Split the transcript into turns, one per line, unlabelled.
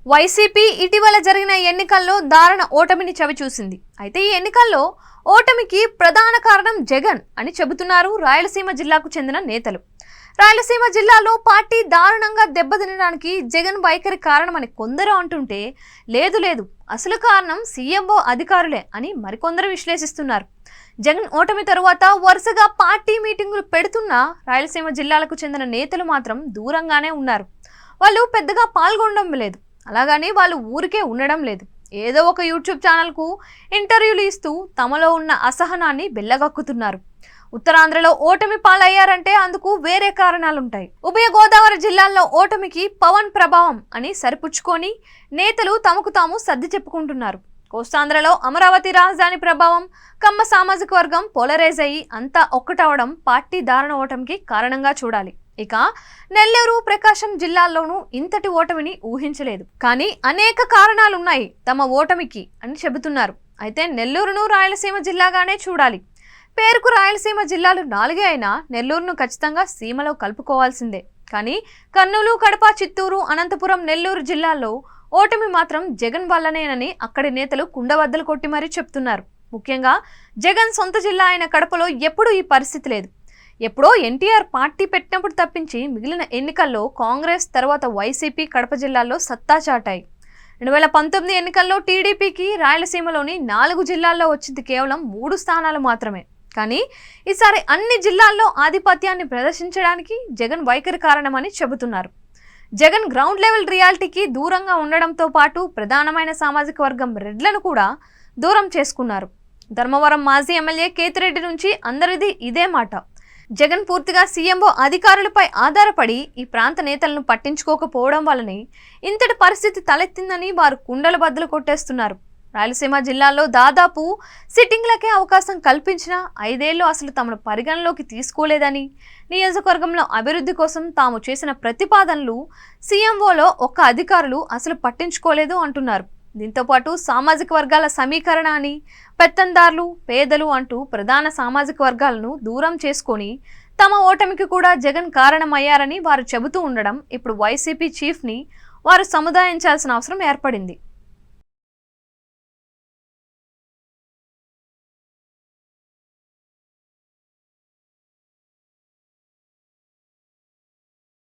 YCP ఇటీవల జరిగిన ఎన్నికల్లో దారుణ ఓటమిని చవిచూసింది. అయితే ఈ ఎన్నికల్లో ఓటమికి ప్రధాన కారణం జగన్ అని చెబుతున్నారు రాయలసీమ జిల్లాకు చెందిన నేతలు. రాయలసీమ జిల్లాలో పార్టీ దారుణంగా దెబ్బతినడానికి జగన్ వైఖరి కారణమని కొందరు అంటుంటే, లేదు అసలు కారణం సీఎంఓ అధికారులే అని మరికొందరు విశ్లేషిస్తున్నారు. జగన్ ఓటమి తరువాత వరుసగా పార్టీ మీటింగులు పెడుతున్న రాయలసీమ జిల్లాలకు చెందిన నేతలు మాత్రం దూరంగానే ఉన్నారు. వాళ్ళు పెద్దగా పాల్గొనడం లేదు, అలాగని వాళ్ళు ఊరికే ఉండడం లేదు. ఏదో ఒక యూట్యూబ్ ఛానల్కు ఇంటర్వ్యూలు ఇస్తూ తమలో ఉన్న అసహనాన్ని బెల్లగక్కుతున్నారు. ఉత్తరాంధ్రలో ఓటమి పాలయ్యారంటే అందుకు వేరే కారణాలుంటాయి. ఉభయ గోదావరి జిల్లాల్లో ఓటమికి పవన్ ప్రభావం అని సరిపుచ్చుకొని నేతలు తమకు తాము సర్ది చెప్పుకుంటున్నారు. కోస్తాంధ్రలో అమరావతి రాజధాని ప్రభావం, కమ్మ సామాజిక వర్గం పోలరైజ్ అయ్యి అంతా ఒక్కటవడం పార్టీ దారుణ ఓటమికి కారణంగా చూడాలి. ఇక నెల్లూరు, ప్రకాశం జిల్లాల్లోనూ ఇంతటి ఓటమిని ఊహించలేదు. కానీ అనేక కారణాలున్నాయి తమ ఓటమికి అని చెబుతున్నారు. అయితే నెల్లూరును రాయలసీమ జిల్లాగానే చూడాలి. పేరుకు రాయలసీమ జిల్లాలు 4 అయినా నెల్లూరును ఖచ్చితంగా సీమలో కలుపుకోవాల్సిందే. కానీ కర్నూలు, కడప, చిత్తూరు, అనంతపురం, నెల్లూరు జిల్లాల్లో ఓటమి మాత్రం జగన్ వల్లనేనని అక్కడి నేతలు కుండబద్దలు కొట్టి మరీ చెప్తున్నారు. ముఖ్యంగా జగన్ సొంత జిల్లా అయిన కడపలో ఎప్పుడూ ఈ పరిస్థితి లేదు. ఎప్పుడో ఎన్టీఆర్ పార్టీ పెట్టినప్పుడు తప్పించి మిగిలిన ఎన్నికల్లో కాంగ్రెస్ తర్వాత వైసీపీ కడప జిల్లాల్లో సత్తా చాటాయి. 2019 ఎన్నికల్లో టీడీపీకి రాయలసీమలోని 4 జిల్లాల్లో వచ్చింది కేవలం 3 స్థానాలు మాత్రమే. కానీ ఈసారి అన్ని జిల్లాల్లో ఆధిపత్యాన్ని ప్రదర్శించడానికి జగన్ వైఖరి కారణమని చెబుతున్నారు. జగన్ గ్రౌండ్ లెవెల్ రియాలిటీకి దూరంగా ఉండడంతో పాటు ప్రధానమైన సామాజిక వర్గం రెడ్లను కూడా దూరం చేసుకున్నారు. ధర్మవరం మాజీ ఎమ్మెల్యే కేతిరెడ్డి నుంచి అందరిది ఇదే మాట. జగన్ పూర్తిగా సీఎంఓ అధికారులపై ఆధారపడి ఈ ప్రాంత నేతలను పట్టించుకోకపోవడం వల్లనే ఇంతటి పరిస్థితి తలెత్తిందని వారు కుండల బద్దలు కొట్టేస్తున్నారు. రాయలసీమ జిల్లాలో దాదాపు సిట్టింగ్లకే అవకాశం కల్పించినా 5 ఏళ్లు అసలు తమను పరిగణలోకి తీసుకోలేదని, నియోజకవర్గంలో అభివృద్ధి కోసం తాము చేసిన ప్రతిపాదనలు సీఎంఓలో ఒక్క అధికారులు అసలు పట్టించుకోలేదు అంటున్నారు. దీంతోపాటు సామాజిక వర్గాల సమీకరణ అని, పెత్తందారులు, పేదలు అంటూ ప్రధాన సామాజిక వర్గాలను దూరం చేసుకొని తమ ఓటమికి కూడా జగన్ కారణమయ్యారని వారు చెబుతూ ఉండడం ఇప్పుడు వైసీపీ చీఫ్ని వారు సముదాయించాల్సిన అవసరం ఏర్పడింది.